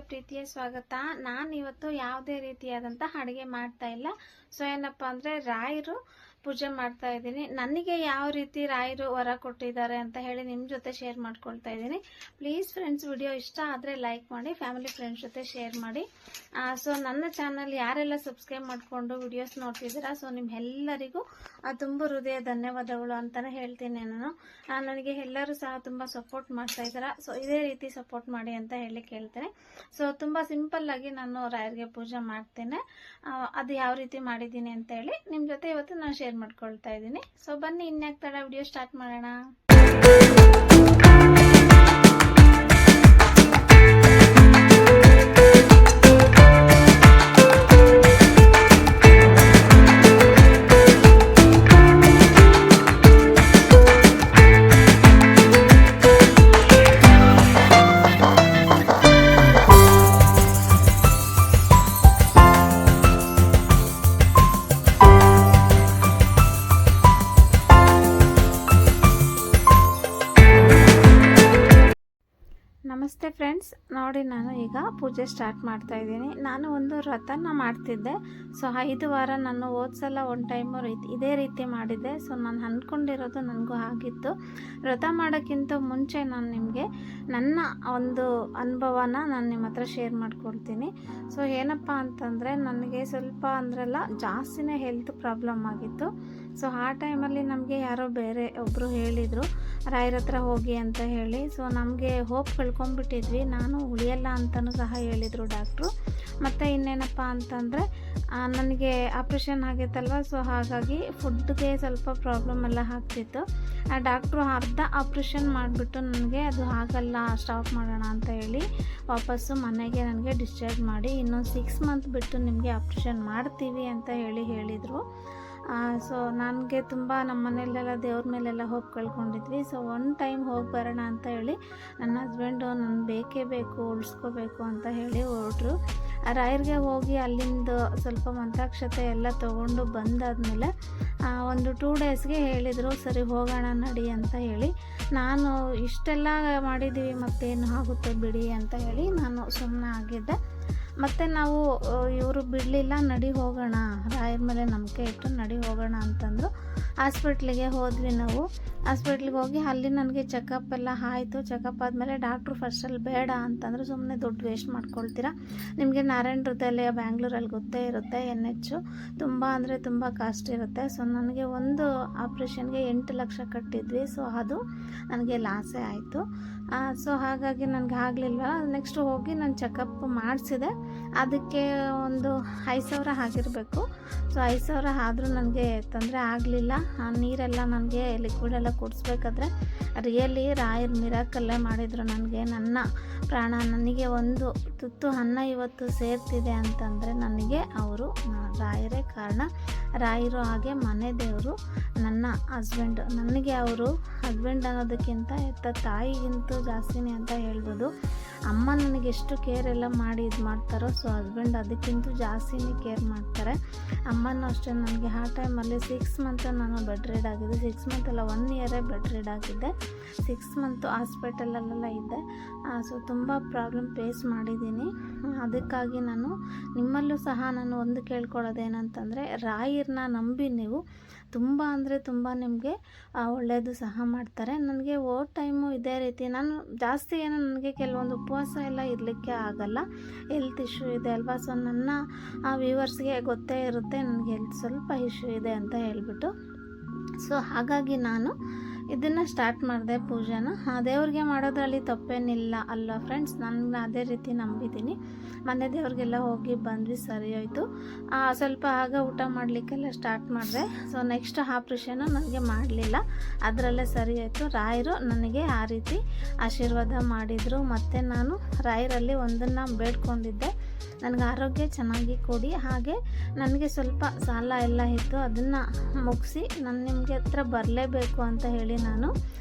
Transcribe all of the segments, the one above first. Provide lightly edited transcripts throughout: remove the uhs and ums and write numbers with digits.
ಚಾನಲ್ಗೆ ಪ್ರೀತಿಯ ಸ್ವಾಗತ. ನಾನು ಇವತ್ತು ಯಾವುದೇ ರೀತಿಯಾದಂತಹ ಅಡುಗೆ ಮಾಡ್ತಾ ಇಲ್ಲ. ಸೊ ಏನಪ್ಪ ಅಂದರೆ ರಾಯರು ಪೂಜೆ ಮಾಡ್ತಾ ಇದ್ದೀನಿ. ನನಗೆ ಯಾವ ರೀತಿ ರಾಯರು ವರ ಕೊಟ್ಟಿದ್ದಾರೆ ಅಂತ ಹೇಳಿ ನಿಮ್ಮ ಜೊತೆ ಶೇರ್ ಮಾಡ್ಕೊಳ್ತಾ ಇದ್ದೀನಿ. ಪ್ಲೀಸ್ ಫ್ರೆಂಡ್ಸ್, ವಿಡಿಯೋ ಇಷ್ಟ ಆದರೆ ಲೈಕ್ ಮಾಡಿ, ಫ್ಯಾಮಿಲಿ ಫ್ರೆಂಡ್ಸ್ ಜೊತೆ ಶೇರ್ ಮಾಡಿ. ಸೊ ನನ್ನ ಚಾನಲ್ ಯಾರೆಲ್ಲ ಸಬ್ಸ್ಕ್ರೈಬ್ ಮಾಡಿಕೊಂಡು ವಿಡಿಯೋಸ್ ನೋಡ್ತಿದ್ದೀರಾ, ಸೊ ನಿಮ್ಮೆಲ್ಲರಿಗೂ ತುಂಬ ಹೃದಯ ಧನ್ಯವಾದಗಳು ಅಂತಲೇ ಹೇಳ್ತೀನಿ. ನನಗೆ ಎಲ್ಲರೂ ಸಹ ತುಂಬ ಸಪೋರ್ಟ್ ಮಾಡ್ತಾ ಇದ್ದೀರಾ. ಸೊ ಇದೇ ರೀತಿ ಸಪೋರ್ಟ್ ಮಾಡಿ ಅಂತ ಹೇಳಿ ಕೇಳ್ತೇನೆ. ಸೊ ತುಂಬ ಸಿಂಪಲ್ ಆಗಿ ನಾನು ರಾಯರಿಗೆ ಪೂಜೆ ಮಾಡ್ತೇನೆ. ಅದು ಯಾವ ರೀತಿ ಮಾಡಿದ್ದೀನಿ ಅಂತ ಹೇಳಿ ನಿಮ್ಮ ಜೊತೆ ಇವತ್ತು ನಾನು ಶೇರ್ ಮಾಡ್ಕೊಳ್ತಾ ಇದ್ದೀನಿ. ಸೊ ಬನ್ನಿ, ಇನ್ಯಾಕ್ ತಡ, ವಿಡಿಯೋ ಸ್ಟಾರ್ಟ್ ಮಾಡೋಣ. ನಮಸ್ತೆ ಫ್ರೆಂಡ್ಸ್, ನೋಡಿ ನಾನು ಈಗ ಪೂಜೆ ಸ್ಟಾರ್ಟ್ ಮಾಡ್ತಾ ಇದ್ದೀನಿ. ನಾನು ಒಂದು ವ್ರತನ ಮಾಡ್ತಿದ್ದೆ. ಸೊ 5 ವಾರ ನಾನು ಹೋದ್ಸಲ ಒಂದು ಟೈಮು ಇದೇ ರೀತಿ ಮಾಡಿದ್ದೆ. ಸೊ ನಾನು ಅಂದ್ಕೊಂಡಿರೋದು ನನಗೂ ಆಗಿತ್ತು. ವ್ರತ ಮಾಡೋಕ್ಕಿಂತ ಮುಂಚೆ ನಾನು ನಿಮಗೆ ನನ್ನ ಒಂದು ಅನುಭವನ ನಾನು ನಿಮ್ಮ ಹತ್ರ ಶೇರ್ ಮಾಡ್ಕೊಳ್ತೀನಿ. ಸೊ ಏನಪ್ಪ ಅಂತಂದರೆ, ನನಗೆ ಸ್ವಲ್ಪ ಅಂದ್ರಲ್ಲ ಜಾಸ್ತಿನೇ ಹೆಲ್ತ್ ಪ್ರಾಬ್ಲಮ್ ಆಗಿತ್ತು. ಸೊ ಆ ಟೈಮಲ್ಲಿ ನಮಗೆ ಯಾರೋ ಬೇರೆ ಒಬ್ಬರು ಹೇಳಿದರು ರಾಯರ ಹತ್ರ ಹೋಗಿ ಅಂತ ಹೇಳಿ. ಸೊ ನಮಗೆ ಹೋಪ್ ಕಳ್ಕೊಂಡ್ಬಿಟ್ಟಿದ್ವಿ. ನಾನು ಉಳಿಯಲ್ಲ ಅಂತಲೂ ಸಹ ಹೇಳಿದರು ಡಾಕ್ಟ್ರು. ಮತ್ತು ಇನ್ನೇನಪ್ಪ ಅಂತಂದರೆ, ನನಗೆ ಆಪ್ರೇಷನ್ ಆಗೈತಲ್ವ, ಸೊ ಹಾಗಾಗಿ ಫುಡ್ಗೆ ಸ್ವಲ್ಪ ಪ್ರಾಬ್ಲಮ್ ಎಲ್ಲ ಆಗ್ತಿತ್ತು. ಆ ಡಾಕ್ಟ್ರು ಅರ್ಧ ಆಪ್ರೇಷನ್ ಮಾಡಿಬಿಟ್ಟು ನನಗೆ ಅದು ಆಗಲ್ಲ, ಸ್ಟಾಪ್ ಮಾಡೋಣ ಅಂತ ಹೇಳಿ ವಾಪಸ್ಸು ಮನೆಗೆ ನನಗೆ ಡಿಸ್ಚಾರ್ಜ್ ಮಾಡಿ ಇನ್ನೊಂದು 6 ಮಂತ್ ಬಿಟ್ಟು ನಿಮಗೆ ಆಪ್ರೇಷನ್ ಮಾಡ್ತೀವಿ ಅಂತ ಹೇಳಿದರು. ಸೊ ನನಗೆ ತುಂಬ ನಮ್ಮ ಮನೆಯಲ್ಲೆಲ್ಲ ದೇವ್ರ ಮೇಲೆಲ್ಲ ಹೋಗಿ ಕಳ್ಕೊಂಡಿದ್ವಿ. ಸೊ ಒನ್ ಟೈಮ್ ಹೋಗಿ ಬರೋಣ ಅಂತ ಹೇಳಿ ನನ್ನ ಹಸ್ಬೆಂಡು ನಾನು ಬೇಕೇ ಬೇಕು, ಉಳಿಸ್ಕೋಬೇಕು ಅಂತ ಹೇಳಿ ಹೊರಟ್ರು. ರಾಯರಿಗೆ ಹೋಗಿ ಅಲ್ಲಿಂದ ಸ್ವಲ್ಪ ಮಂತ್ರಾಕ್ಷತೆ ಎಲ್ಲ ತೊಗೊಂಡು ಬಂದಾದಮೇಲೆ ಒಂದು 2 ಡೇಸ್ಗೆ ಹೇಳಿದರು, ಸರಿ ಹೋಗೋಣ ನಡಿ ಅಂತ ಹೇಳಿ. ನಾನು ಇಷ್ಟೆಲ್ಲ ಮಾಡಿದ್ದೀವಿ, ಮತ್ತೇನು ಆಗುತ್ತೆ ಬಿಡಿ ಅಂತ ಹೇಳಿ ನಾನು ಸುಮ್ಮನೆ ಆಗಿದ್ದೆ. ಮತ್ತು ನಾವು ಇವರು ಬಿಡಲಿಲ್ಲ, ನಡಿ ಹೋಗೋಣ, ರಾಯರ ಮೇಲೆ ನಂಬಿಕೆ ಇಟ್ಟು ನಡಿ ಹೋಗೋಣ ಅಂತಂದರು. ಹಾಸ್ಪಿಟ್ಲಿಗೆ ಹೋದ್ವಿ ನಾವು. ಹಾಸ್ಪಿಟ್ಲಿಗೆ ಹೋಗಿ ಅಲ್ಲಿ ನನಗೆ ಚೆಕಪ್ ಎಲ್ಲ ಆಯಿತು. ಚೆಕಪ್ ಆದಮೇಲೆ ಡಾಕ್ಟ್ರು ಫಸ್ಟಲ್ಲಿ ಬೇಡ ಅಂತಂದರು. ಸುಮ್ಮನೆ ದುಡ್ಡು ವೇಸ್ಟ್ ಮಾಡ್ಕೊಳ್ತೀರಾ, ನಿಮಗೆ ನಾರಾಯಣ ಹೃದಯಾಲಯ ಬ್ಯಾಂಗ್ಳೂರಲ್ಲಿ ಗೊತ್ತೇ ಇರುತ್ತೆ, NH ತುಂಬ ಅಂದರೆ ತುಂಬ ಕಾಸ್ಟ್ ಇರುತ್ತೆ. ಸೊ ನನಗೆ ಒಂದು ಆಪ್ರೇಷನ್ಗೆ 8 ಲಕ್ಷ ಕಟ್ಟಿದ್ವಿ. ಸೊ ಅದು ನನಗೆ ಲಾಸೇ ಆಯಿತು. ಸೊ ಹಾಗಾಗಿ ನನಗೆ ಆಗಲಿಲ್ಲ. ನೆಕ್ಸ್ಟ್ ಹೋಗಿ ನಾನು ಚೆಕಪ್ ಮಾಡಿಸಿದೆ. ಅದಕ್ಕೆ ಒಂದು 5,000 ಆಗಿರಬೇಕು. ಸೊ 5,000 ಆದರೂ ನನಗೆ ತೊಂದರೆ ಆಗಲಿಲ್ಲ. ನೀರೆಲ್ಲ ನನಗೆ ಲಿಕ್ವಿಡೆಲ್ಲ ಕುಡಿಸ್ಬೇಕಾದ್ರೆ ರಿಯಲಿ ರಾಯರ್ ಮಿರಾಕಲ್ಲೇ ಮಾಡಿದರು ನನಗೆ. ನನ್ನ ಪ್ರಾಣ, ನನಗೆ ಒಂದು ತುತ್ತು ಅನ್ನ ಇವತ್ತು ಸೇರ್ತಿದೆ ಅಂತಂದರೆ ನನಗೆ ಅವರು ರಾಯರೇ ಕಾರಣ. ರಾಯರು ಹಾಗೆ ಮನೆ ದೇವರು ನನ್ನ ಹಸ್ಬೆಂಡ್. ನನಗೆ ಅವರು ಹಸ್ಬೆಂಡ್ ಅನ್ನೋದಕ್ಕಿಂತ ಎತ್ತ ತಾಯಿಗಿಂತೂ ಜಾಸ್ತಿನೇ ಅಂತ ಹೇಳ್ಬೋದು. ಅಮ್ಮ ನನಗೆ ಎಷ್ಟು ಕೇರ್ ಎಲ್ಲ ಮಾಡಿ ಇದು ಮಾಡ್ತಾರೋ, ಸೊ ಹಸ್ಬೆಂಡ್ ಅದಕ್ಕಿಂತ ಜಾಸ್ತಿನೇ ಕೇರ್ ಮಾಡ್ತಾರೆ. ಅಮ್ಮನೂ ಅಷ್ಟೇ. ನನಗೆ ಆ ಟೈಮಲ್ಲಿ 6 ಮಂತ್ ನಾನು ಬೆಡ್ ರೆಡ್ ಆಗಿದ್ದೆ. 6 ಮಂತ್ ಅಲ್ಲ, 1 ಇಯರೇ ಬೆಡ್ ರೆಡ್ ಆಗಿದ್ದೆ. 6 ಮಂತು ಹಾಸ್ಪಿಟಲಲ್ಲೆಲ್ಲ ಇದ್ದೆ. ಸೊ ತುಂಬ ಪ್ರಾಬ್ಲಮ್ ಫೇಸ್ ಮಾಡಿದ್ದೀನಿ. ಅದಕ್ಕಾಗಿ ನಾನು ನಿಮ್ಮಲ್ಲೂ ಸಹ ನಾನು ಒಂದು ಕೇಳ್ಕೊಳ್ಳೋದೇನಂತಂದರೆ, ರಾಯರನ್ನ ನಂಬಿ ನೀವು ತುಂಬ ಅಂದರೆ ತುಂಬ ನಿಮಗೆ ಒಳ್ಳೆಯದು ಸಹ ಮಾಡ್ತಾರೆ. ನನಗೆ ಟೈಮು ಇದೇ ರೀತಿ ನಾನು ಜಾಸ್ತಿ ಏನು ನನಗೆ ಕೆಲವೊಂದು ಉಪವಾಸ ಎಲ್ಲ ಇರಲಿಕ್ಕೆ ಆಗಲ್ಲ, ಹೆಲ್ತ್ ಇಶ್ಯೂ ಇದೆ ಅಲ್ವಾ. ಸೊ ನನ್ನ ವ್ಯೂವರ್ಸ್ಗೆ ಗೊತ್ತೇ ಇರುತ್ತೆ ನನಗೆ ಹೆಲ್ತ್ ಸ್ವಲ್ಪ ಇಶ್ಯೂ ಇದೆ ಅಂತ ಹೇಳ್ಬಿಟ್ಟು. ಸೊ ಹಾಗಾಗಿ ನಾನು ಇದನ್ನು ಸ್ಟಾರ್ಟ್ ಮಾಡಿದೆ ಪೂಜೆನ. ದೇವ್ರಿಗೆ ಮಾಡೋದ್ರಲ್ಲಿ ತಪ್ಪೇನಿಲ್ಲ ಅಲ್ವಾ ಫ್ರೆಂಡ್ಸ್. ನಾನು ಅದೇ ರೀತಿ ನಂಬಿದ್ದೀನಿ. ಮನೆ ದೇವ್ರಿಗೆಲ್ಲ ಹೋಗಿ ಬಂದ್ವಿ, ಸರಿ ಹೋಯಿತು. ಸ್ವಲ್ಪ ಆಗ ಊಟ ಮಾಡಲಿಕ್ಕೆಲ್ಲ ಸ್ಟಾರ್ಟ್ ಮಾಡಿದೆ. ಸೊ ನೆಕ್ಸ್ಟ್ ಆಪ್ರೇಷನ್ನು ನನಗೆ ಮಾಡಲಿಲ್ಲ, ಅದರಲ್ಲೇ ಸರಿ ಆಯಿತು. ರಾಯರು ನನಗೆ ಆ ರೀತಿ ಆಶೀರ್ವಾದ ಮಾಡಿದರು. ಮತ್ತು ನಾನು ರಾಯರಲ್ಲಿ ಒಂದನ್ನು ಬೇಡ್ಕೊಂಡಿದ್ದೆ, ನನಗೆ ಆರೋಗ್ಯ ಚೆನ್ನಾಗಿ ಕೊಡಿ, ಹಾಗೆ ನನಗೆ ಸ್ವಲ್ಪ ಸಾಲ ಎಲ್ಲ ಇತ್ತು ಅದನ್ನು ಮುಗಿಸಿ ನಾನು ನಿಮಗೆ ಹತ್ರ ಬರಲೇಬೇಕು ಅಂತ ಹೇಳಿ ನಾನು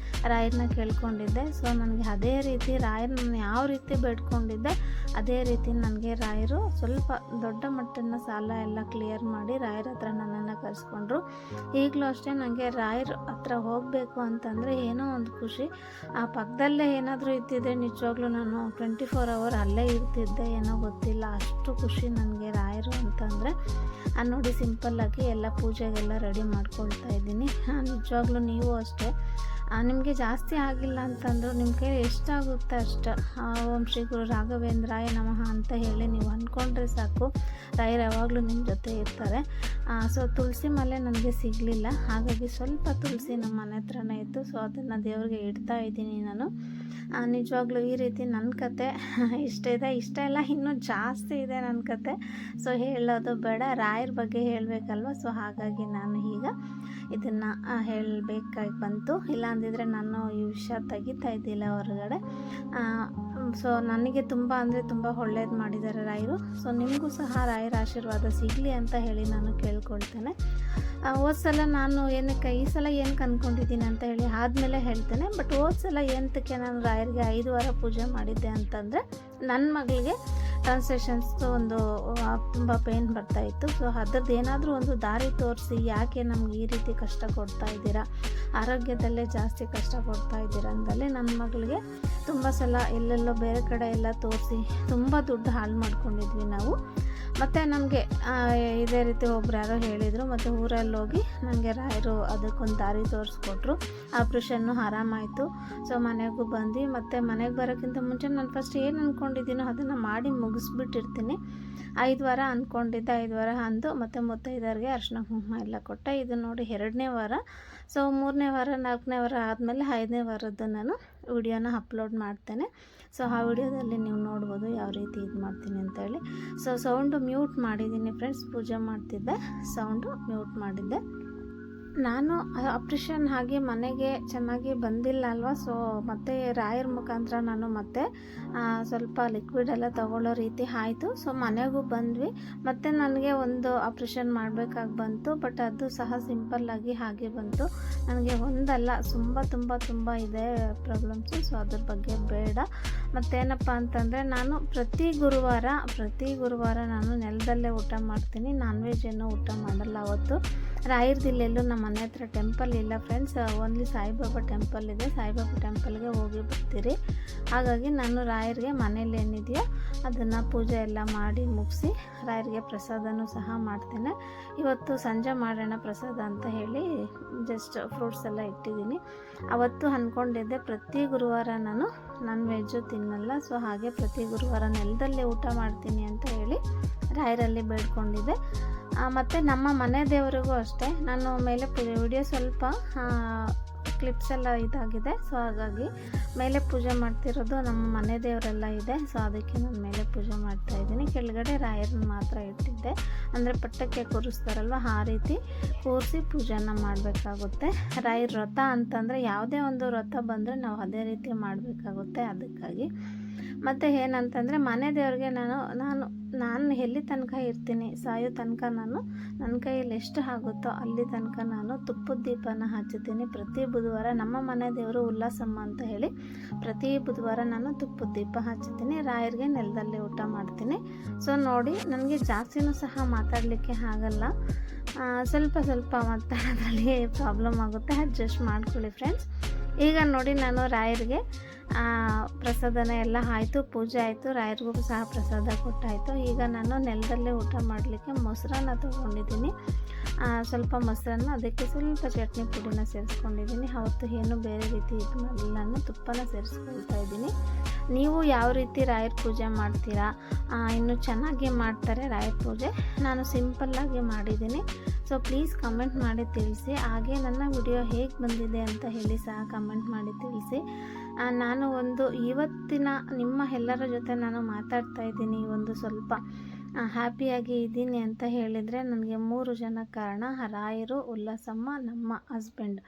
ರಾಯರನ್ನ ಕೇಳ್ಕೊಂಡಿದ್ದೆ. ಸೊ ನನಗೆ ಅದೇ ರೀತಿ ರಾಯರನ್ನ ಯಾವ ರೀತಿ ಬೇಡ್ಕೊಂಡಿದ್ದೆ ಅದೇ ರೀತಿ ನನಗೆ ರಾಯರು ಸ್ವಲ್ಪ ದೊಡ್ಡ ಮಟ್ಟದ ಸಾಲ ಎಲ್ಲ ಕ್ಲಿಯರ್ ಮಾಡಿ ರಾಯರ ಹತ್ರ ನನ್ನನ್ನು ಕರೆಸ್ಕೊಂಡ್ರು. ಈಗಲೂ ಅಷ್ಟೇ ನನಗೆ ರಾಯರ ಹತ್ರ ಹೋಗಬೇಕು ಅಂತಂದರೆ ಏನೋ ಒಂದು ಖುಷಿ. ಆ ಪಕ್ಕದಲ್ಲೇ ಏನಾದರೂ ಇದ್ದಿದ್ದೆ ನಿಜವಾಗ್ಲೂ ನಾನು 24 hour ಅಲ್ಲೇ ಇರ್ತಿದ್ದೆ, ಏನೋ ಗೊತ್ತಿಲ್ಲ, ಅಷ್ಟು ಖುಷಿ ನನಗೆ ರಾಯರು ಅಂತಂದರೆ. ನೋಡಿ ಸಿಂಪಲ್ಲಾಗಿ ಎಲ್ಲ ಪೂಜೆಗೆಲ್ಲ ರೆಡಿ ಮಾಡ್ಕೊಳ್ತಾ ಇದ್ದೀನಿ. ನಿಜವಾಗ್ಲೂ ನೀವು ಅಷ್ಟೇ ನಿಮಗೆ ಜಾಸ್ತಿ ಆಗಿಲ್ಲ ಅಂತಂದರೂ ನಿಮ್ಮ ಕೈ ಎಷ್ಟಾಗುತ್ತೆ ಅಷ್ಟು ಓಂ ಶ್ರೀ ಗುರು ರಾಘವೇಂದ್ರಾಯ ನಮಃ ಅಂತ ಹೇಳಿ ನೀವು ಅಂದ್ಕೊಂಡ್ರೆ ಸಾಕು, ರಾಯರು ಯಾವಾಗಲೂ ನಿಮ್ಮ ಜೊತೆ ಇರ್ತಾರೆ. ಸೊ ತುಳಸಿ ಮಾಲೆ ನನಗೆ ಸಿಗಲಿಲ್ಲ, ಹಾಗಾಗಿ ಸ್ವಲ್ಪ ತುಳಸಿ ನಮ್ಮ ಮನೆ ಹತ್ರನೇ ಇತ್ತು. ಸೊ ಅದನ್ನು ದೇವ್ರಿಗೆ ಇಡ್ತಾ ಇದ್ದೀನಿ ನಾನು. ನಿಜವಾಗ್ಲೂ ಈ ರೀತಿ ನನ್ನ ಕತೆ ಇಷ್ಟ ಎಲ್ಲ ಇನ್ನೂ ಜಾಸ್ತಿ ಇದೆ ನನ್ನ ಕತೆ. ಸೊ ಹೇಳೋದು ಬೇಡ, ರಾಯರ ಬಗ್ಗೆ ಹೇಳಬೇಕಲ್ವ. ಸೊ ಹಾಗಾಗಿ ನಾನು ಈಗ ಇದನ್ನು ಹೇಳಬೇಕಾಗಿ ಬಂತು, ಇಲ್ಲ ಅಂದಿದ್ರೆ ನಾನು ಈ ವಿಷಯ ತೆಗಿತಾ ಇದ್ದಿಲ್ಲ ಹೊರಗಡೆ. ಸೊ ನನಗೆ ತುಂಬ ಅಂದರೆ ತುಂಬ ಒಳ್ಳೇದು ಮಾಡಿದ್ದಾರೆ ರಾಯರು. ಸೊ ನಿಮಗೂ ಸಹ ರಾಯರ ಆಶೀರ್ವಾದ ಸಿಗಲಿ ಅಂತ ಹೇಳಿ ನಾನು ಕೇಳ್ಕೊಳ್ತೇನೆ. ಹೋದ ಸಲ ನಾನು ಏನಕ್ಕೆ ಈ ಸಲ ಏನಕ್ಕೆ ಅಂದ್ಕೊಂಡಿದ್ದೀನಿ ಅಂತ ಹೇಳಿ ಆದಮೇಲೆ ಹೇಳ್ತೇನೆ. ಬಟ್ ಹೋದ ಸಲ ಏನಕ್ಕೆ ನಾನು ರಾಯರಿಗೆ 5 ವಾರ ಪೂಜೆ ಮಾಡಿದ್ದೆ ಅಂತಂದರೆ ನನ್ನ ಮಗಳಿಗೆ ಟ್ರಾನ್ಸ್ಲೇಷನ್ಸ್ದು ಒಂದು ತುಂಬ ಪೇನ್ ಬರ್ತಾಯಿತ್ತು. ಸೊ ಅದ್ರದ್ದು ಏನಾದರೂ ಒಂದು ದಾರಿ ತೋರಿಸಿ, ಯಾಕೆ ನಮ್ಗೆ ಈ ರೀತಿ ಕಷ್ಟ ಕೊಡ್ತಾ ಇದ್ದೀರಾ, ಆರೋಗ್ಯದಲ್ಲೇ ಜಾಸ್ತಿ ಕಷ್ಟ ಕೊಡ್ತಾ ಇದ್ದೀರಾ ಅಂದಲೇ ನನ್ನ ಮಗಳಿಗೆ ತುಂಬ ಸಲ ಎಲ್ಲೆಲ್ಲೋ ಬೇರೆ ಕಡೆ ಎಲ್ಲ ತೋರಿಸಿ ತುಂಬ ದುಡ್ಡು ಹಾಳು ಮಾಡ್ಕೊಂಡಿದ್ವಿ ನಾವು. ಮತ್ತು ನಮಗೆ ಇದೇ ರೀತಿ ಒಬ್ರು ಯಾರೋ ಹೇಳಿದರು, ಮತ್ತು ಊರಲ್ಲಿ ಹೋಗಿ ನನಗೆ ರಾಯರು ಅದಕ್ಕೊಂದು ದಾರಿ ತೋರಿಸ್ಕೊಟ್ರು. ಆಪ್ರೇಷನ್ನು ಆರಾಮಾಯಿತು. ಸೊ ಮನೆಗೂ ಬಂದು, ಮತ್ತು ಮನೆಗೆ ಬರೋಕ್ಕಿಂತ ಮುಂಚೆ ನಾನು ಫಸ್ಟ್ ಏನು ಅಂದ್ಕೊಂಡಿದ್ದೀನೋ ಅದನ್ನು ಮಾಡಿ ಮುಗಿಸ್ಬಿಟ್ಟಿರ್ತೀನಿ. 5 ವಾರ ಅಂದ್ಕೊಂಡಿದ್ದೆ, 5 ವಾರ ಅಂದು ಮತ್ತು ಮುತ್ತೈದರಿಗೆ ಅರಿಶಿನ ಕುಂಕುಮ ಎಲ್ಲ ಕೊಟ್ಟೆ. ಇದು ನೋಡಿ 2ನೇ ವಾರ. ಸೊ 3ನೇ ವಾರ 4ನೇ ವಾರ ಆದಮೇಲೆ 5ನೇ ವಾರದ್ದು ನಾನು ವಿಡಿಯೋನ ಅಪ್ಲೋಡ್ ಮಾಡ್ತೇನೆ. ಸೊ ಆ ವಿಡಿಯೋದಲ್ಲಿ ನೀವು ನೋಡ್ಬೋದು ಯಾವ ರೀತಿ ಇದು ಮಾಡ್ತೀನಿ ಅಂತೇಳಿ. ಸೊ ಸೌಂಡು ಮ್ಯೂಟ್ ಮಾಡಿದ್ದೀನಿ ಫ್ರೆಂಡ್ಸ್, ಪೂಜೆ ಮಾಡ್ತಿದ್ದೆ, ಸೌಂಡು ಮ್ಯೂಟ್ ಮಾಡಿದ್ದೆ. ನಾನು ಆಪ್ರೇಷನ್ ಆಗಿ ಮನೆಗೆ ಚೆನ್ನಾಗಿ ಬಂದಿಲ್ಲ ಅಲ್ವಾ. ಸೊ ಮತ್ತೆ ರಾಯರ ಮುಖಾಂತರ ನಾನು ಮತ್ತೆ ಸ್ವಲ್ಪ ಲಿಕ್ವಿಡ್ ಎಲ್ಲ ತಗೊಳ್ಳೋ ರೀತಿ ಆಯಿತು. ಸೊ ಮನೆಗೂ ಬಂದ್ವಿ. ಮತ್ತು ನನಗೆ ಒಂದು ಆಪ್ರೇಷನ್ ಮಾಡಬೇಕಾಗಿ ಬಂತು, ಬಟ್ ಅದು ಸಹ ಸಿಂಪಲ್ಲಾಗಿ ಹಾಗೆ ಬಂತು. ನನಗೆ ಒಂದಲ್ಲ ತುಂಬ ಇದೆ ಪ್ರಾಬ್ಲಮ್ಸು. ಸೊ ಅದ್ರ ಬಗ್ಗೆ ಬೇಡ. ಮತ್ತೇನಪ್ಪ ಅಂತಂದರೆ ನಾನು ಪ್ರತಿ ಗುರುವಾರ ನಾನು ನೆಲದಲ್ಲೇ ಊಟ ಮಾಡ್ತೀನಿ, ನಾನ್ ವೆಜ್ ಏನೂ ಊಟ ಮಾಡಲ್ಲ ಅವತ್ತು. ರಾಯರದಿಲ್ಲೆಲ್ಲೂ ನಮ್ಮ ಮನೆ ಹತ್ರ ಟೆಂಪಲ್ ಇಲ್ಲ ಫ್ರೆಂಡ್ಸ್, ಓನ್ಲಿ ಸಾಯಿಬಾಬಾ ಟೆಂಪಲ್ ಇದೆ. ಸಾಯಿಬಾಬಾ ಟೆಂಪಲ್ಗೆ ಹೋಗಿ ಬರ್ತೀರಿ. ಹಾಗಾಗಿ ನಾನು ರಾಯರಿಗೆ ಮನೇಲಿ ಏನಿದೆಯೋ ಅದನ್ನು ಪೂಜೆ ಎಲ್ಲ ಮಾಡಿ ಮುಗಿಸಿ ರಾಯರಿಗೆ ಪ್ರಸಾದನೂ ಸಹ ಮಾಡ್ತೇನೆ. ಇವತ್ತು ಸಂಜೆ ಮಾಡೋಣ ಪ್ರಸಾದ ಅಂತ ಹೇಳಿ ಜಸ್ಟ್ ಫ್ರೂಟ್ಸ್ ಎಲ್ಲ ಇಟ್ಟಿದ್ದೀನಿ. ಅವತ್ತು ಅಂದ್ಕೊಂಡಿದ್ದೆ ಪ್ರತಿ ಗುರುವಾರ ನಾನು ನಾನ್ ವೆಜ್ಜು ತಿನ್ನಲ್ಲ. ಸೊ ಹಾಗೆ ಪ್ರತಿ ಗುರುವಾರ ನೆಲದಲ್ಲೇ ಊಟ ಮಾಡ್ತೀನಿ ಅಂತ ಹೇಳಿ ರಾಯರಲ್ಲಿ ಬೇಡ್ಕೊಂಡಿದ್ದೆ. ಮತ್ತು ನಮ್ಮ ಮನೆ ದೇವರಿಗೂ ಅಷ್ಟೇ ನಾನು ಮೇಲೆ ವಿಡಿಯೋ ಸ್ವಲ್ಪ ಕ್ಲಿಪ್ಸ್ ಎಲ್ಲ ಇದಾಗಿದೆ. ಸೊ ಹಾಗಾಗಿ ಮೇಲೆ ಪೂಜೆ ಮಾಡ್ತಿರೋದು ನಮ್ಮ ಮನೆ ದೇವರೆಲ್ಲ ಇದೆ. ಸೊ ಅದಕ್ಕೆ ನಾನು ಮೇಲೆ ಪೂಜೆ ಮಾಡ್ತಾಯಿದ್ದೀನಿ. ಕೆಳಗಡೆ ರಾಯರನ್ನ ಮಾತ್ರ ಇಟ್ಟಿದ್ದೆ, ಅಂದರೆ ಪಟ್ಟಕ್ಕೆ ಕೂರಿಸ್ತಾರಲ್ವ ಆ ರೀತಿ ಕೂರಿಸಿ ಪೂಜೆನ ಮಾಡಬೇಕಾಗುತ್ತೆ. ರಾಯರ ವ್ರತ ಅಂತಂದರೆ ಯಾವುದೇ ಒಂದು ವ್ರತ ಬಂದರೆ ನಾವು ಅದೇ ರೀತಿ ಮಾಡಬೇಕಾಗುತ್ತೆ. ಅದಕ್ಕಾಗಿ ಮತ್ತು ಏನಂತಂದರೆ ಮನೆ ದೇವ್ರಿಗೆ ನಾನು ಎಲ್ಲಿ ತನಕ ಇರ್ತೀನಿ, ಸಾಯೋ ತನಕ ನನ್ನ ಕೈಯಲ್ಲಿ ಎಷ್ಟು ಆಗುತ್ತೋ ಅಲ್ಲಿ ತನಕ ನಾನು ತುಪ್ಪದ ದೀಪನ ಹಚ್ಚುತ್ತೀನಿ. ಪ್ರತಿ ಬುಧವಾರ ನಮ್ಮ ಮನೆ ದೇವರು ಉಲ್ಲಾಸಮ್ಮ ಅಂತ ಹೇಳಿ ಪ್ರತಿ ಬುಧವಾರ ನಾನು ತುಪ್ಪದ ದೀಪ ಹಚ್ಚುತ್ತೀನಿ. ರಾಯರಿಗೆ ನೆಲದಲ್ಲೇ ಊಟ ಮಾಡ್ತೀನಿ. ಸೊ ನೋಡಿ, ನನಗೆ ಜಾಸ್ತಿನೂ ಸಹ ಮಾತಾಡಲಿಕ್ಕೆ ಆಗಲ್ಲ, ಸ್ವಲ್ಪ ಮಾತಾಡೋದ್ರಲ್ಲಿ ಪ್ರಾಬ್ಲಮ್ ಆಗುತ್ತೆ, ಅಡ್ಜಸ್ಟ್ ಮಾಡ್ಕೊಳ್ಳಿ ಫ್ರೆಂಡ್ಸ್. ಈಗ ನೋಡಿ ನಾನು ರಾಯರಿಗೆ ಪ್ರಸಾದನ ಎಲ್ಲ ಆಯಿತು, ಪೂಜೆ ಆಯಿತು, ರಾಯರಿಗೂ ಸಹ ಪ್ರಸಾದ ಕೊಟ್ಟಾಯಿತು. ಈಗ ನಾನು ನೆಲದಲ್ಲೇ ಊಟ ಮಾಡಲಿಕ್ಕೆ ಮೊಸರನ್ನ ತೊಗೊಂಡಿದ್ದೀನಿ. ಸ್ವಲ್ಪ ಮೊಸರನ್ನ, ಅದಕ್ಕೆ ಸ್ವಲ್ಪ ಚಟ್ನಿ ಪುಡಿನ ಸೇರಿಸ್ಕೊಂಡಿದ್ದೀನಿ. ಅವತ್ತು ಏನು ಬೇರೆ ರೀತಿ ಇದು ಮಾಡಲಿಲ್ಲ, ನಾನು ತುಪ್ಪನ ಸೇರಿಸ್ಕೊಳ್ತಾ ಇದ್ದೀನಿ. ನೀವು ಯಾವ ರೀತಿ ರಾಯರ ಪೂಜೆ ಮಾಡ್ತೀರಾ? ಇನ್ನೂ ಚೆನ್ನಾಗಿ ಮಾಡ್ತಾರೆ ರಾಯರ ಪೂಜೆ, ನಾನು ಸಿಂಪಲ್ಲಾಗಿ ಮಾಡಿದ್ದೀನಿ. ಸೊ ಪ್ಲೀಸ್ ಕಮೆಂಟ್ ಮಾಡಿ ತಿಳಿಸಿ. ಹಾಗೆ ನನ್ನ ವಿಡಿಯೋ ಹೇಗೆ ಬಂದಿದೆ ಅಂತ ಹೇಳಿ ಸಹ ಕಮೆಂಟ್ ಮಾಡಿ ತಿಳಿಸಿ. ನಾನು ಇವತ್ತಿನ ನಿಮ್ಮ ಎಲ್ಲರ ಜೊತೆ ನಾನು ಮಾತಾಡ್ತಾ ಇದ್ದೀನಿ ಒಂದು ಸ್ವಲ್ಪ ಹ್ಯಾಪಿಯಾಗಿ ಇದ್ದೀನಿ ಅಂತ ಹೇಳಿದರೆ ನನಗೆ 3 ಜನ ಕಾರಣ. ರಾಯರು, ಉಲ್ಲಾಸಮ್ಮ, ನಮ್ಮ ಹಸ್ಬೆಂಡ್.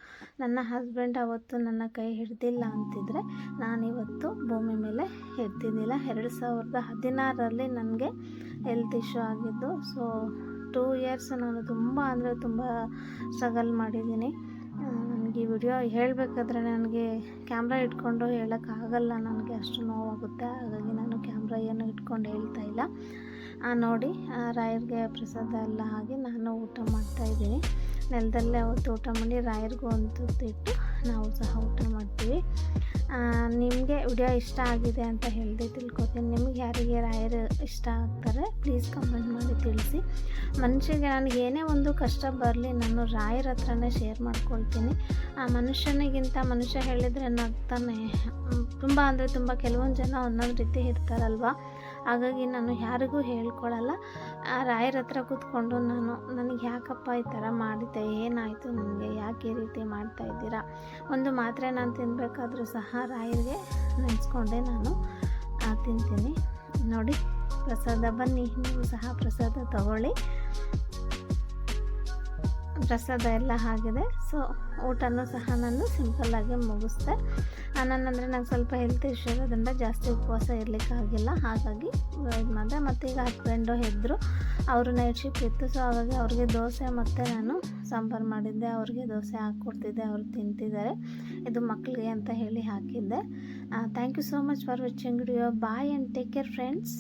ನನ್ನ ಹಸ್ಬೆಂಡ್ ಅವತ್ತು ನನ್ನ ಕೈ ಹಿಡ್ದಿಲ್ಲ ಅಂತಿದ್ರೆ ನಾನಿವತ್ತು ಭೂಮಿ ಮೇಲೆ ಇರ್ತಿದ್ದಿಲ್ಲ. 2016ರಲ್ಲಿ ನನಗೆ ಹೆಲ್ತ್ ಇಶ್ಯೂ ಆಗಿದ್ದು. ಸೊ 2 ಇಯರ್ಸ್ ನಾನು ತುಂಬ ಅಂದರೆ ತುಂಬ ಸ್ಟ್ರಗಲ್ ಮಾಡಿದ್ದೀನಿ. ನನಗೆ ಈ ವಿಡಿಯೋ ಹೇಳಬೇಕಾದ್ರೆ ನನಗೆ ಕ್ಯಾಮ್ರಾ ಇಟ್ಕೊಂಡು ಹೇಳೋಕ್ಕಾಗಲ್ಲ, ನನಗೆ ಅಷ್ಟು ನೋವಾಗುತ್ತೆ. ಹಾಗಾಗಿ ನಾನು ಕ್ಯಾಮ್ರಾ ಏನು ಇಟ್ಕೊಂಡು ಹೇಳ್ತಾ ಇಲ್ಲ. ನೋಡಿ ರಾಯರಿಗೆ ಪ್ರಸಾದ ಎಲ್ಲ ಹಾಕಿ ನಾನು ಊಟ ಮಾಡ್ತಾಯಿದ್ದೀನಿ. ನೆಲದಲ್ಲೇ ಅವತ್ತು ಊಟ ಮಾಡಿ ರಾಯರಿಗೂ ಒಂದು ತುತ್ತು ಇಟ್ಟು ನಾವು ಸಹ ಊಟ ಮಾಡ್ತೀವಿ. ನಿಮಗೆ ವಿಡಿಯೋ ಇಷ್ಟ ಆಗಿದೆ ಅಂತ ಹೇಳಿದೆ ತಿಳ್ಕೊತೀನಿ. ನಿಮಗೆ ಯಾರಿಗೆ ರಾಯರು ಇಷ್ಟ ಆಗ್ತಾರೆ ಪ್ಲೀಸ್ ಕಮೆಂಟ್ ಮಾಡಿ ತಿಳಿಸಿ. ಮನುಷ್ಯನಿಗೆ ನನಗೆ ಏನೇ ಒಂದು ಕಷ್ಟ ಬರಲಿ ನಾನು ರಾಯರ ಹತ್ರನೇ ಶೇರ್ ಮಾಡ್ಕೊಳ್ತೀನಿ. ಮನುಷ್ಯನಿಗಿಂತ ಮನುಷ್ಯ ಹೇಳಿದರೆ ನಗ್ತಾನೆ. ತುಂಬ ಅಂದರೆ ತುಂಬ ಕೆಲವೊಂದು ಜನ ಒಂದೊಂದು ರೀತಿ ಇರ್ತಾರಲ್ವ. ಹಾಗಾಗಿ ನಾನು ಯಾರಿಗೂ ಹೇಳ್ಕೊಳಲ್ಲ. ರಾಯರ ಹತ್ರ ಕೂತ್ಕೊಂಡು ನನಗೆ ಯಾಕಪ್ಪ ಈ ಥರ ಮಾಡಿದ್ದೆ, ಏನಾಯಿತು ನನಗೆ, ಯಾಕೆ ಈ ರೀತಿ ಮಾಡ್ತಾಯಿದ್ದೀರಾ, ಒಂದು ಮಾತ್ರೆ ನಾನು ತಿನ್ನಬೇಕಾದ್ರೂ ಸಹ ರಾಯರಿಗೆ ನೆನೆಸ್ಕೊಂಡೆ ನಾನು ತಿಂತೀನಿ. ನೋಡಿ ಪ್ರಸಾದ, ಬನ್ನಿ ನೀವು ಸಹ ಪ್ರಸಾದ ತಗೊಳ್ಳಿ. ಪ್ರಸಾದ ಎಲ್ಲ ಆಗಿದೆ. ಸೊ ಊಟನೂ ಸಹ ನಾನು ಸಿಂಪಲ್ಲಾಗಿ ಮುಗಿಸ್ದೆ. ನನ್ನಂದರೆ ನಂಗೆ ಸ್ವಲ್ಪ ಹೆಲ್ತ್ ಇಶ್ಯೂ ಇರೋದ್ರಿಂದ ಜಾಸ್ತಿ ಉಪವಾಸ ಇರಲಿಕ್ಕಾಗಿಲ್ಲ. ಹಾಗಾಗಿ ಇದು ಮಾಡಿದೆ. ಮತ್ತು ಈಗ ಹಸ್ಬೆಂಡು ಎದ್ದರು, ಅವರು ನೈಟ್ ಶಿಫ್ಟ್ ಇತ್ತು. ಸೊ ಹಾಗಾಗಿ ಅವ್ರಿಗೆ ದೋಸೆ ಮತ್ತು ನಾನು ಸಾಂಬಾರು ಮಾಡಿದ್ದೆ. ಅವ್ರಿಗೆ ದೋಸೆ ಹಾಕ್ಕೊಡ್ತಿದ್ದೆ, ಅವ್ರು ತಿಂತಿದ್ದಾರೆ. ಇದು ಮಕ್ಕಳಿಗೆ ಅಂತ ಹೇಳಿ ಹಾಕಿದ್ದೆ. Thank you so much for watching video. Bye and take care friends.